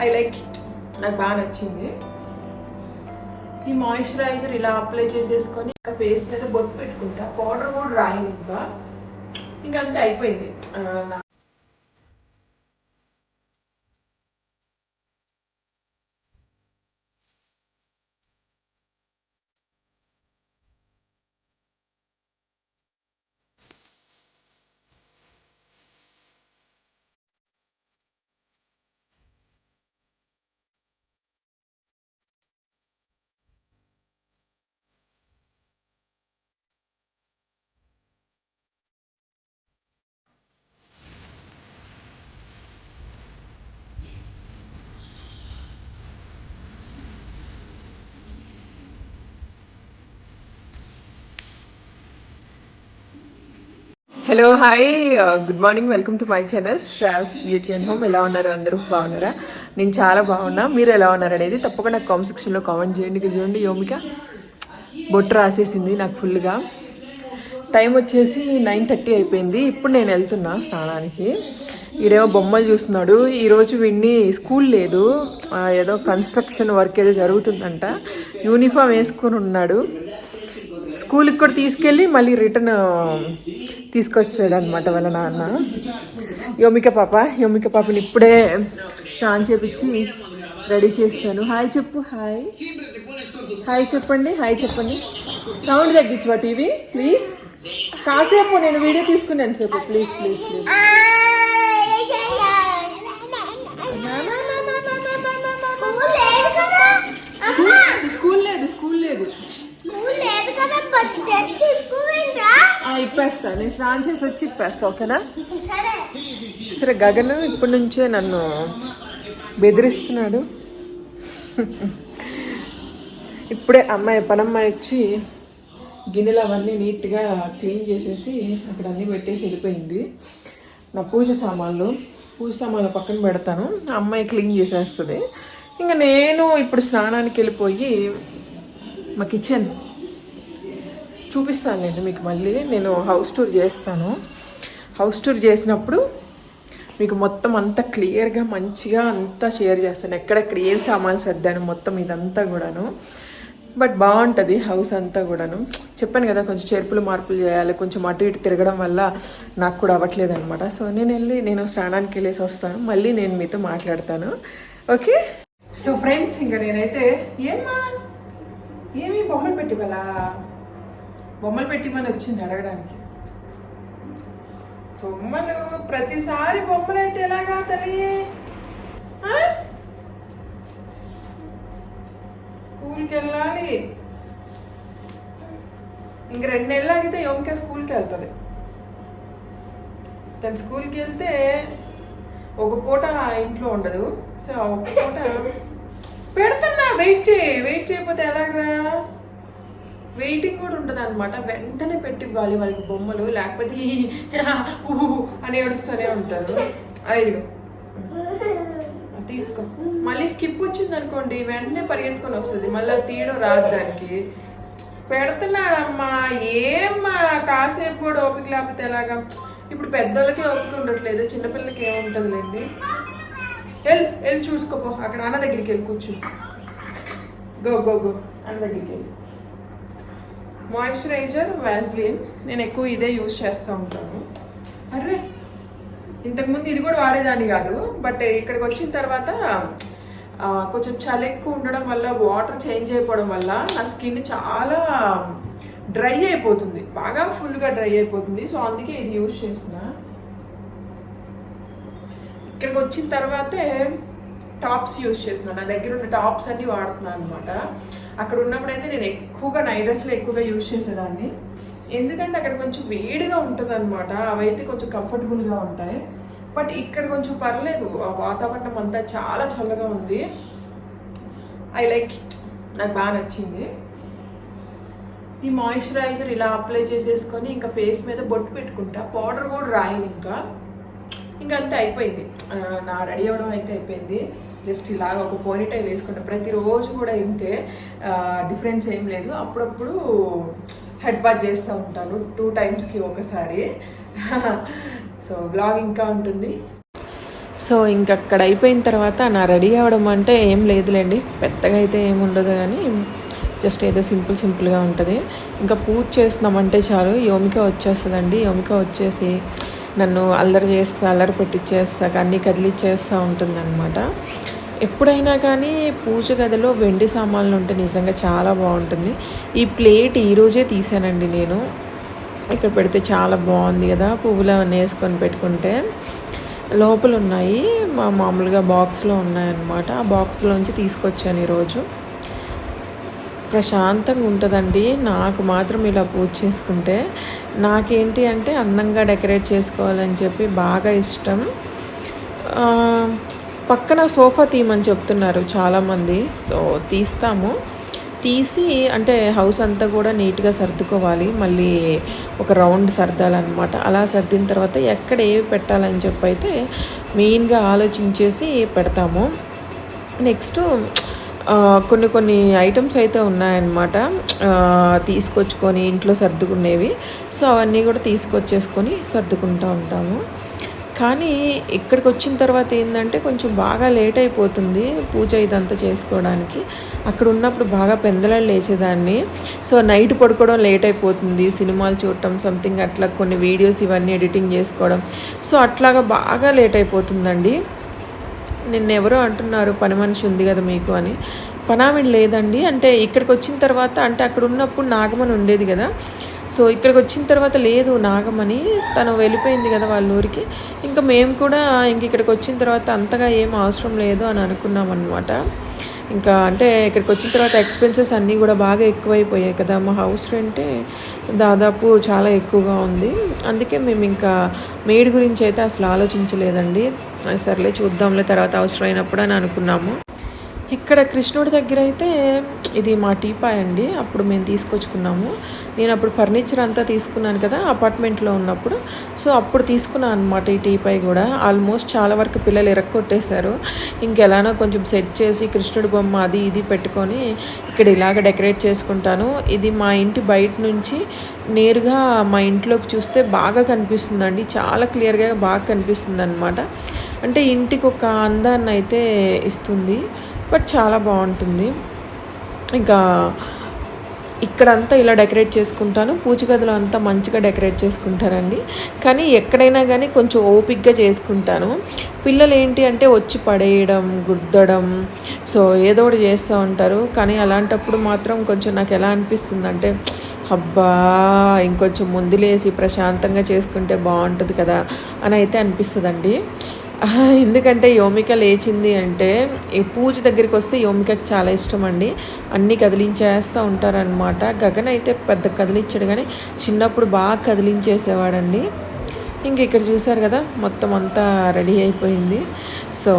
I like it, నాకు బాగా నచ్చింది. ఈ మాయిశ్చరైజర్ ఇలా అప్లై చేసేసుకొని ఇంకా ఫేస్ మీద బొట్టు పెట్టుకుంటా. పౌడర్ కూడా రాయను ఇంకా అంతే అయిపోయింది. Hello hi, good morning, welcome to my channel Shravs beauty and home. ఎలా ఉన్నారు అందరూ? బాగున్నారా? నేను చాలా బాగున్నా. మీరు ఎలా ఉన్నారు అనేది తప్పకుండా కామెంట్ సెక్షన్లో కామెంట్ చేయండి. ఇక్కడ చూడండి, యోమిక బొట్టు రాసేసింది నాకు ఫుల్గా. టైం వచ్చేసి 9:30 అయిపోయింది. ఇప్పుడు నేను వెళ్తున్నా స్నానానికి. ఈడేమో బొమ్మలు చూస్తున్నాడు. ఈరోజు వీడిని స్కూల్ లేదు, ఏదో కన్స్ట్రక్షన్ వర్క్ ఏదో జరుగుతుందంట. యూనిఫామ్ వేసుకొని ఉన్నాడు. స్కూల్కి కూడా తీసుకెళ్ళి మళ్ళీ రిటర్న్ తీసుకొచ్చాడు అనమాట వాళ్ళ నాన్న. యోమిక పాపని ఇప్పుడే స్నానం చేపించి రెడీ చేస్తాను. హాయ్ చెప్పు, హాయ్ చెప్పండి. సౌండ్ తగ్గించవా టీవీ ప్లీజ్. కాసేపు నేను వీడియో తీసుకున్నాను చెప్పు ప్లీజ్. స్కూల్ లేదు ఇప్పేస్తా. నేను స్నానం చేసి వచ్చి ఇప్పేస్తా, ఓకేనా? చూసారా, గగన్ ఇప్పటి నుంచే నన్ను బెదిరిస్తున్నాడు. ఇప్పుడే పనమ్మాయి వచ్చి గిన్నెలు అవన్నీ నీట్గా క్లీన్ చేసేసి అక్కడ అన్నీ పెట్టేసి వెళ్ళిపోయింది. నా పూజ సామాన్లు పక్కన పెడతాను, అమ్మాయి క్లీన్ చేసేస్తుంది. ఇంకా నేను ఇప్పుడు స్నానానికి వెళ్ళిపోయి మా కిచెన్ చూపిస్తానులేండి మీకు. మళ్ళీ నేను హౌస్ టూర్ చేస్తాను. హౌస్ టూర్ చేసినప్పుడు మీకు మొత్తం అంతా క్లియర్గా మంచిగా అంతా షేర్ చేస్తాను. ఎక్కడెక్కడ ఏం సామాన్లు సర్దాను మొత్తం ఇదంతా కూడాను. బట్ బాగుంటుంది హౌస్ అంతా కూడాను. చెప్పాను కదా, కొంచెం చేర్పులు మార్పులు చేయాలి. కొంచెం అటు ఇటు తిరగడం వల్ల నాకు కూడా అవ్వట్లేదు అనమాట. సో నేను స్నానానికి వెళ్ళేసి వస్తాను. మళ్ళీ నేను మీతో మాట్లాడతాను, ఓకే? సో ఫ్రెండ్స్, ఇంకా నేనైతే ఏమీ బొమ్మలు పెట్టిమని వచ్చింది అడగడానికి. బొమ్మలు ప్రతిసారి బొమ్మలు అయితే ఎలాగా తల్లి? స్కూల్కి వెళ్ళాలి. ఇంక 2 నెలలు ఆగితే యోమిక స్కూల్కి వెళ్తుంది. తను స్కూల్కి వెళ్తే ఒక పూట ఇంట్లో ఉండదు. సో ఒక పూట పెడుతున్నా, వెయిట్ చేయకపోతే ఎలాగా? వెయిటింగ్ కూడా ఉంటుంది అనమాట. వెంటనే పెట్టివ్వాలి వాళ్ళకి బొమ్మలు, లేకపోతే అని ఏడుస్తూనే ఉంటారు. అయ్యో తీసుకో. మళ్ళీ స్కిప్ వచ్చింది అనుకోండి, వెంటనే పరిగెత్తుకొని వస్తుంది. మళ్ళీ తీయడం రాదు దానికి. పెడుతున్నాడమ్మా, ఏమ్మా కాసేపు కూడా ఓపిక లేకపోతే ఎలాగా? ఇప్పుడు పెద్దోళ్ళకి ఓపిక ఉండట్లేదు, చిన్నపిల్లలకి ఏముంటుందిలేండి. వెళ్ళి చూసుకోపో. అక్కడ అన్న దగ్గరికి వెళ్ళి కూర్చో. గో అన్న దగ్గరికి వెళ్ళి. మాయిశ్చరైజర్ వ్యాజ్లిన్ నేను ఎక్కువ ఇదే యూజ్ చేస్తూ ఉంటాను. అరే, ఇంతకుముందు ఇది కూడా వాడేదాన్ని కాదు. బట్ ఇక్కడికి వచ్చిన తర్వాత కొంచెం చలి ఎక్కువ ఉండడం వల్ల, వాటర్ చేంజ్ అయిపోవడం వల్ల నా స్కిన్ చాలా డ్రై అయిపోతుంది, బాగా ఫుల్గా డ్రై అయిపోతుంది. సో అందుకే ఇది యూజ్ చేస్తున్నా. ఇక్కడికి వచ్చిన తర్వాతే టాప్స్ యూజ్ చేస్తున్నాను. నా దగ్గర ఉన్న టాప్స్ అన్నీ వాడుతున్నాను అనమాట. అక్కడ ఉన్నప్పుడైతే నేను ఎక్కువగా నైట్ డ్రెస్లో ఎక్కువగా యూజ్ చేసేదాన్ని. ఎందుకంటే అక్కడ కొంచెం వేడిగా ఉంటుంది అనమాట. అవైతే కొంచెం కంఫర్టబుల్గా ఉంటాయి. బట్ ఇక్కడ కొంచెం పర్లేదు, వాతావరణం అంతా చాలా చల్లగా ఉంది. ఐ లైక్ ఇట్, నాకు బాగా నచ్చింది. ఈ మాయిశ్చరైజర్ ఇలా అప్లై చేసేసుకొని ఇంకా ఫేస్ మీద బొట్టు పెట్టుకుంటా. పౌడర్ కూడా రాయను ఇంకా అంతే అయిపోయింది. నా రెడీ అవ్వడం అయితే అయిపోయింది. జస్ట్ ఇలాగ ఒక పోనీటైల్ వేసుకుంటా. ప్రతిరోజు కూడా ఇంతే, డిఫరెన్స్ ఏం లేదు. అప్పుడప్పుడు హెడ్ బాత్ చేస్తూ ఉంటాను 2 టైమ్స్కి ఒకసారి. సో బ్లాగ్ ఇంకా ఉంటుంది. సో ఇంకక్కడ అయిపోయిన తర్వాత నా రెడీ అవ్వడం అంటే ఏం లేదులేండి, పెద్దగా అయితే ఏముండదు కానీ జస్ట్ ఏదో సింపుల్గా ఉంటుంది. ఇంకా పూజ చేస్తున్నామంటే చాలు యోమిక వచ్చేస్తుందండి. యోమిక వచ్చేసి నన్ను అల్లరి పెట్టిచ్చేస్తా, అన్నీ కదిలిచ్చేస్తూ ఉంటుందన్నమాట. ఎప్పుడైనా కానీ పూజ గదిలో వెండి సామాన్లు ఉంటే నిజంగా చాలా బాగుంటుంది. ఈ ప్లేట్ ఈరోజే తీసానండి నేను. ఇక్కడ పెడితే చాలా బాగుంది కదా, పువ్వులు అవన్నీ వేసుకొని పెట్టుకుంటే. లోపల ఉన్నాయి, మామూలుగా బాక్స్లో ఉన్నాయన్నమాట. ఆ బాక్స్లోంచి తీసుకొచ్చాను ఈరోజు. ప్రశాంతంగా ఉంటుందండి. నాకు మాత్రం ఇలా పూజ చేసుకుంటే, నాకేంటి అంటే అందంగా డెకరేట్ చేసుకోవాలని చెప్పి బాగా ఇష్టం. పక్కన సోఫా తీయమని చెప్తున్నారు చాలామంది. సో తీస్తాము. తీసి అంటే హౌస్ అంతా కూడా నీట్గా సర్దుకోవాలి, మళ్ళీ ఒక రౌండ్ సర్దాలన్నమాట. అలా సర్దిన తర్వాత ఎక్కడ ఏవి పెట్టాలని చెప్పి అయితే మెయిన్గా ఆలోచించేసి పెడతాము. నెక్స్ట్ కొన్ని ఐటమ్స్ అయితే ఉన్నాయన్నమాట, తీసుకొచ్చుకొని ఇంట్లో సర్దుకునేవి. సో అవన్నీ కూడా తీసుకొచ్చేసుకొని సర్దుకుంటూ ఉంటాము. కానీ ఇక్కడికి వచ్చిన తర్వాత ఏంటంటే కొంచెం బాగా లేట్ అయిపోతుంది పూజ ఇదంతా చేసుకోవడానికి. అక్కడ ఉన్నప్పుడు బాగా పెందలాలు లేచేదాన్ని. సో నైట్ పడుకోవడం లేట్ అయిపోతుంది, సినిమాలు చూడటం సంథింగ్ అట్లా, కొన్ని వీడియోస్ ఇవన్నీ ఎడిటింగ్ చేసుకోవడం. సో అట్లాగా బాగా లేట్ అయిపోతుందండి. నిన్నెవరో అంటున్నారు పని మనిషి ఉంది కదా మీకు అని. పనామిడి లేదండి. అంటే ఇక్కడికి వచ్చిన తర్వాత, అంటే అక్కడ ఉన్నప్పుడు నాగమని ఉండేది కదా, సో ఇక్కడికి వచ్చిన తర్వాత లేదు నాగమని, తను వెళ్ళిపోయింది కదా వాళ్ళ ఊరికి. ఇంకా మేము కూడా ఇక్కడికి వచ్చిన తర్వాత అంతగా ఏం అవసరం లేదు అని అనుకున్నాం అనమాట. ఇంకా అంటే ఇక్కడికి వచ్చిన తర్వాత ఎక్స్పెన్సెస్ అన్నీ కూడా బాగా ఎక్కువైపోయాయి కదా, మా హౌస్ రెంటే దాదాపు చాలా ఎక్కువగా ఉంది. అందుకే మేము ఇంకా మేడ్ గురించి అయితే అసలు ఆలోచించలేదండి. సర్లే చూద్దాంలే తర్వాత అవసరమైనప్పుడు అని అనుకున్నాము. ఇక్కడ కృష్ణుడి దగ్గర అయితే ఇది మా టీపాయ్ అండి, అప్పుడు మేము తీసుకొచ్చుకున్నాము. నేను అప్పుడు ఫర్నిచర్ అంతా తీసుకున్నాను కదా అపార్ట్మెంట్లో ఉన్నప్పుడు. సో అప్పుడు తీసుకున్నాను అనమాట ఈ టీపాయ్ కూడా. ఆల్మోస్ట్ చాలా వరకు పిల్లలు ఇరక్కొట్టేశారు. ఇంకెలానో కొంచెం సెట్ చేసి కృష్ణుడి బొమ్మ అది ఇది పెట్టుకొని ఇక్కడ ఇలాగ డెకరేట్ చేసుకుంటాను. ఇది మా ఇంటి బయట నుంచి నేరుగా మా ఇంట్లోకి చూస్తే బాగా కనిపిస్తుందండి, చాలా క్లియర్గా బాగా కనిపిస్తుంది అనమాట. అంటే ఇంటికి ఒక అందాన్ని అయితే ఇస్తుంది, బట్ చాలా బాగుంటుంది. ఇంకా ఇక్కడంతా ఇలా డెకరేట్ చేసుకుంటాను. పూజ గదిలో అంతా మంచిగా డెకరేట్ చేసుకుంటారండి. కానీ ఎక్కడైనా కానీ కొంచెం ఓపిక్గా చేసుకుంటాను. పిల్లలు ఏంటి అంటే వచ్చి పడేయడం, గుద్దడం, సో ఏదో ఒకటి చేస్తూ ఉంటారు. కానీ అలాంటప్పుడు మాత్రం కొంచెం నాకు ఎలా అనిపిస్తుంది అంటే, అబ్బా ఇంకొంచెం ముందులేసి ప్రశాంతంగా చేసుకుంటే బాగుంటుంది కదా అని అయితే అనిపిస్తుందండి. ఎందుకంటే యోమిక లేచింది అంటే ఈ పూజ దగ్గరికి వస్తే యోమికకి చాలా ఇష్టం అండి. అన్నీ కదిలించేస్తూ ఉంటారనమాట. గగన్ అయితే పెద్ద కదిలించాడు, కానీ చిన్నప్పుడు బాగా కదిలించేసేవాడండి. ఇంక ఇక్కడ చూసారు కదా మొత్తం అంతా రెడీ అయిపోయింది. సో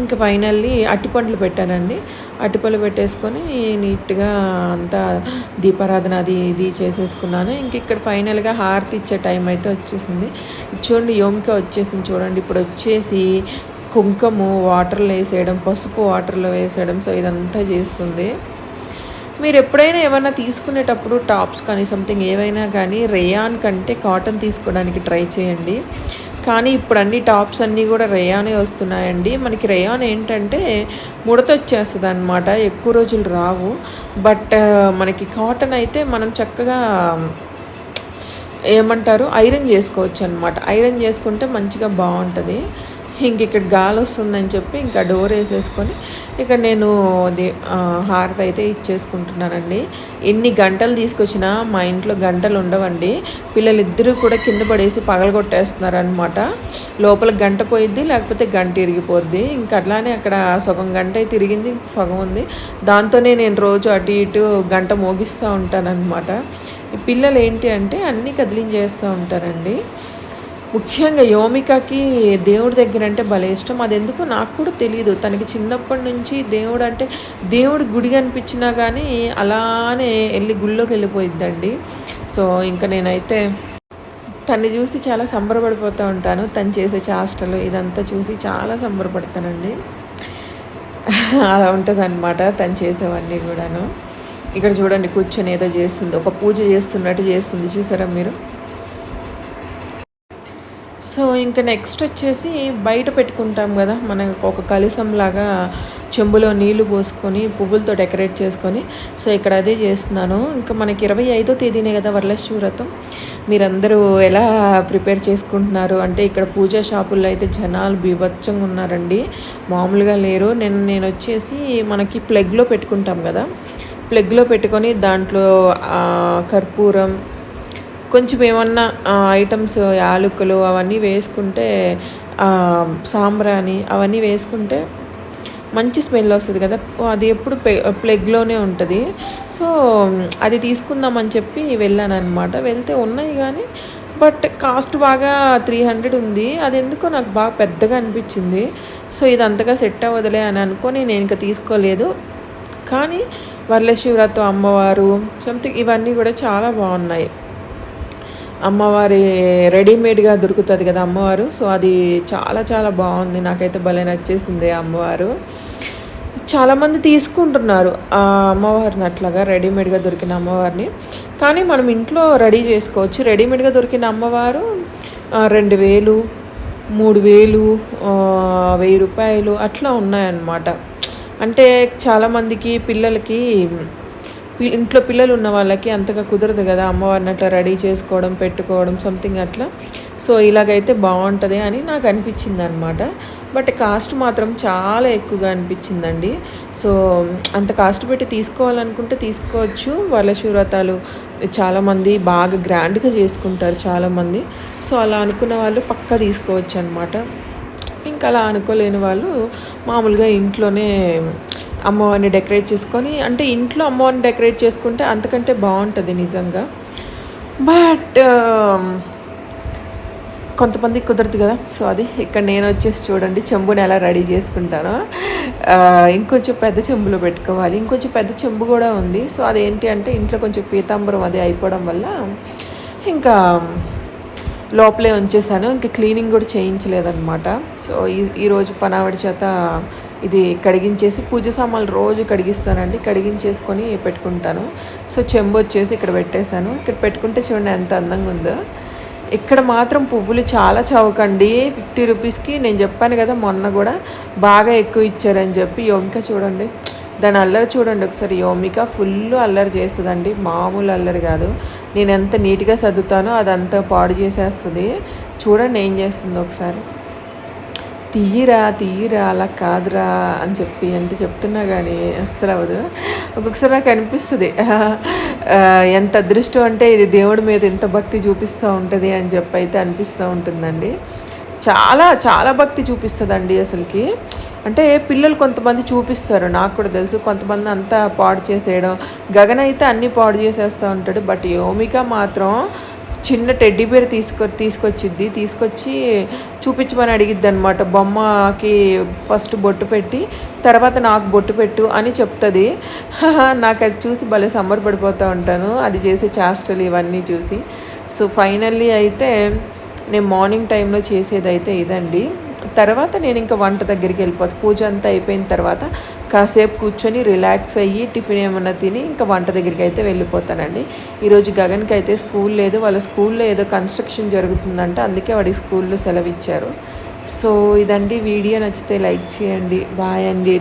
ఇంకా ఫైనల్లీ అట్టిపండ్లు పెట్టానండి. అట్టిపళ్ళు పెట్టేసుకొని నీట్గా అంతా దీపారాధన అది ఇది చేసేసుకున్నాను. ఇంక ఇక్కడ ఫైనల్గా హారతి ఇచ్చే టైం అయితే వచ్చేసింది. చూడండి యోమిక వచ్చేసింది చూడండి. ఇప్పుడు వచ్చేసి కుంకుమ వాటర్లో వేసేయడం, పసుపు వాటర్లో వేసేయడం, సో ఇదంతా చేస్తుంది. మీరు ఎప్పుడైనా ఏమైనా తీసుకునేటప్పుడు టాప్స్ కానీ సంథింగ్ ఏవైనా కానీ రేయాన్ కంటే కాటన్ తీసుకోవడానికి ట్రై చేయండి. కానీ ఇప్పుడు అన్ని టాప్స్ అన్నీ కూడా రేయానే వస్తున్నాయండి. మనకి రేయాన్ ఏంటంటే ముడత వచ్చేస్తుంది అనమాట, ఎక్కువ రోజులు రావు. బట్ మనకి కాటన్ అయితే మనం చక్కగా ఏమంటారు ఐరన్ చేసుకోవచ్చు అనమాట. ఐరన్ చేసుకుంటే మంచిగా బాగుంటుంది. ఇంక ఇక్కడ గాలి వస్తుందని చెప్పి ఇంకా డోర్ వేసేసుకొని ఇక్కడ నేను హారతి అయితే ఇచ్చేసుకుంటున్నానండి. ఎన్ని గంటలు తీసుకొచ్చినా మా ఇంట్లో గంటలు ఉండవండి. పిల్లలిద్దరూ కూడా కింద పడేసి పగలగొట్టేస్తున్నారు అనమాట. లోపల గంట పోయిద్ది, లేకపోతే గంట ఇరిగిపోద్ది. ఇంకా అట్లానే అక్కడ సగం గంట తిరిగింది, సగం ఉంది. దాంతోనే నేను రోజు అటు ఇటు గంట మోగిస్తూ ఉంటానన్నమాట. ఈ పిల్లలు ఏంటి అంటే అన్నీ కదిలించేస్తూ ఉంటారండి. ముఖ్యంగా యోమికకి దేవుడి దగ్గర అంటే భలే ఇష్టం. అది ఎందుకో నాకు కూడా తెలియదు. తనకి చిన్నప్పటి నుంచి దేవుడు అంటే దేవుడి గుడి అనిపించినా కానీ అలానే వెళ్ళి గుళ్ళోకి వెళ్ళిపోయిద్దండి. సో ఇంకా నేనైతే తన్ని చూసి చాలా సంబరపడిపోతూ ఉంటాను. తను చేసే చేష్టలు ఇదంతా చూసి చాలా సంబరపడతానండి. అలా ఉంటుంది అనమాట తను చేసేవన్నీ కూడాను. ఇక్కడ చూడండి కూర్చొని ఏదో చేస్తుంది, ఒక పూజ చేస్తున్నట్టు చేస్తుంది, చూసారా మీరు. సో ఇంకా నెక్స్ట్ వచ్చేసి బయట పెట్టుకుంటాం కదా, మనకు ఒక కలశంలాగా చెంబులో నీళ్లు పోసుకొని పువ్వులతో డెకరేట్ చేసుకొని, సో ఇక్కడ అదే చేస్తున్నాను. ఇంకా మనకి 25వ తేదీనే కదా వరలక్ష్మి వ్రతం. మీరందరూ ఎలా ప్రిపేర్ చేసుకుంటున్నారు అంటే, ఇక్కడ పూజా షాపుల్లో అయితే జనాలు బీభత్సంగా ఉన్నారండి, మామూలుగా లేరు. నేను వచ్చేసి మనకి ప్లగ్లో పెట్టుకుంటాం కదా, ప్లగ్లో పెట్టుకొని దాంట్లో కర్పూరం కొంచెం ఏమన్నా ఐటమ్స్ యాలకులు అవన్నీ వేసుకుంటే, సాంబ్రాణి అవన్నీ వేసుకుంటే మంచి స్మెల్ వస్తుంది కదా, అది ఎప్పుడు ప్లగ్లోనే ఉంటుంది. సో అది తీసుకుందామని చెప్పి వెళ్ళాను అనమాట. వెళ్తే ఉన్నాయి కానీ బట్ కాస్ట్ బాగా 300 ఉంది. అది ఎందుకో నాకు బాగా పెద్దగా అనిపించింది. సో ఇది అంతగా సెట్ అవ్వదులే అని అనుకొని నేను ఇంకా తీసుకోలేదు. కానీ వరలక్ష్మి వ్రతం అమ్మవారు సంథింగ్ ఇవన్నీ కూడా చాలా బాగున్నాయి. అమ్మవారి రెడీమేడ్గా దొరుకుతుంది కదా అమ్మవారు, సో అది చాలా చాలా బాగుంది. నాకైతే భలే నచ్చేసింది అమ్మవారు. చాలామంది తీసుకుంటున్నారు ఆ అమ్మవారిని అట్లాగా రెడీమేడ్గా దొరికిన అమ్మవారిని. కానీ మనం ఇంట్లో రెడీ చేసుకోవచ్చు. రెడీమేడ్గా దొరికిన అమ్మవారు 2000, 3000, 1000 రూపాయలు అట్లా ఉన్నాయన్నమాట. అంటే చాలామందికి పిల్లలకి ఇంట్లో పిల్లలు ఉన్న వాళ్ళకి అంతగా కుదరదు కదా అమ్మవారిని అట్లా రెడీ చేసుకోవడం, పెట్టుకోవడం సంథింగ్ అట్లా. సో ఇలాగైతే బాగుంటుంది అని నాకు అనిపించింది అనమాట. బట్ కాస్ట్ మాత్రం చాలా ఎక్కువగా అనిపించిందండి. సో అంత కాస్ట్ పెట్టి తీసుకోవాలనుకుంటే తీసుకోవచ్చు. వరలక్ష్మి వ్రతాలు చాలామంది బాగా గ్రాండ్గా చేసుకుంటారు చాలామంది. సో అలా అనుకున్న వాళ్ళు పక్కా తీసుకోవచ్చు అనమాట. ఇంకా అలా అనుకోలేని వాళ్ళు మామూలుగా ఇంట్లోనే అమ్మవారిని డెకరేట్ చేసుకొని, అంటే ఇంట్లో అమ్మవారిని డెకరేట్ చేసుకుంటే అంతకంటే బాగుంటుంది నిజంగా. బట్ కొంతమందికి కుదరదు కదా. సో అది ఇక్కడ నేను వచ్చేసి చూడండి చెంబుని ఎలా రెడీ చేసుకుంటానో. ఇంకొంచెం పెద్ద చెంబులో పెట్టుకోవాలి. ఇంకొంచెం పెద్ద చెంబు కూడా ఉంది. సో అదేంటి అంటే ఇంట్లో కొంచెం పీతాంబరం అది అయిపోవడం వల్ల ఇంకా లోపలే ఉంచేసాను. ఇంకా క్లీనింగ్ కూడా చేయించలేదన్నమాట. సో ఈరోజు పనావిడి చేత ఇది కడిగించేసి, పూజ సామాన్లు రోజు కడిగిస్తానండి, కడిగించేసుకొని పెట్టుకుంటాను. సో చెంబు వచ్చేసి ఇక్కడ పెట్టేశాను. ఇక్కడ పెట్టుకుంటే చూడండి ఎంత అందంగా ఉందో. ఇక్కడ మాత్రం పువ్వులు చాలా చౌకండి, 50 రూపీస్కి. నేను చెప్పాను కదా మొన్న కూడా బాగా ఎక్కువ ఇచ్చారని చెప్పి. యోమిక చూడండి, దాని అల్లరి చూడండి ఒకసారి. యోమిక ఫుల్ అల్లరి చేస్తుందండి, మామూలు అల్లరి కాదు. నేను ఎంత నీట్గా సర్దుతానో అదంతా పాడు చేసేస్తుంది. చూడండి ఏం చేస్తుందో ఒకసారి. తీయరా అలా కాదురా అని చెప్పి ఎంత చెప్తున్నా కానీ అస్సలు అవ్వదు. ఒక్కొక్కసారి నాకు అనిపిస్తుంది ఎంత అదృష్టం అంటే ఇది దేవుడి మీద ఎంత భక్తి చూపిస్తూ ఉంటుంది అని చెప్పి అయితే అనిపిస్తూ ఉంటుందండి. చాలా చాలా భక్తి చూపిస్తుందండి అసలుకి. అంటే పిల్లలు కొంతమంది చూపిస్తారు, నాకు కూడా తెలుసు. కొంతమంది అంతా పాడు చేసేయడం, గగన్ అయితే అన్నీ పాడు చేసేస్తూ ఉంటాడు. బట్ యోమిక మాత్రం చిన్న టెడ్డీ బేర్ తీసుకొచ్చి చూపించమని అడిగిద్ది అనమాట. బొమ్మకి ఫస్ట్ బొట్టు పెట్టి తర్వాత నాకు బొట్టు పెట్టు అని చెప్తుంది. నాకు అది చూసి భలే సంబరపడిపోతూ ఉంటాను, అది చేసే చేష్టలు ఇవన్నీ చూసి. సో ఫైనల్లీ అయితే నేను మార్నింగ్ టైంలో చేసేదైతే ఇదండి. తర్వాత నేను ఇంకా వంట దగ్గరికి వెళ్ళిపోతాను. పూజ అంతా అయిపోయిన తర్వాత కాసేపు కూర్చొని రిలాక్స్ అయ్యి టిఫిన్ ఏమన్నా తిని ఇంకా వంట దగ్గరికి అయితే వెళ్ళిపోతానండి. ఈరోజు గగన్కి అయితే స్కూల్ లేదు. వాళ్ళ స్కూల్లో ఏదో కన్స్ట్రక్షన్ జరుగుతుందంట, అందుకే వాడికి స్కూల్లో సెలవు ఇచ్చారు. సో ఇదండి వీడియో. నచ్చితే లైక్ చేయండి. బాయ్ అండి.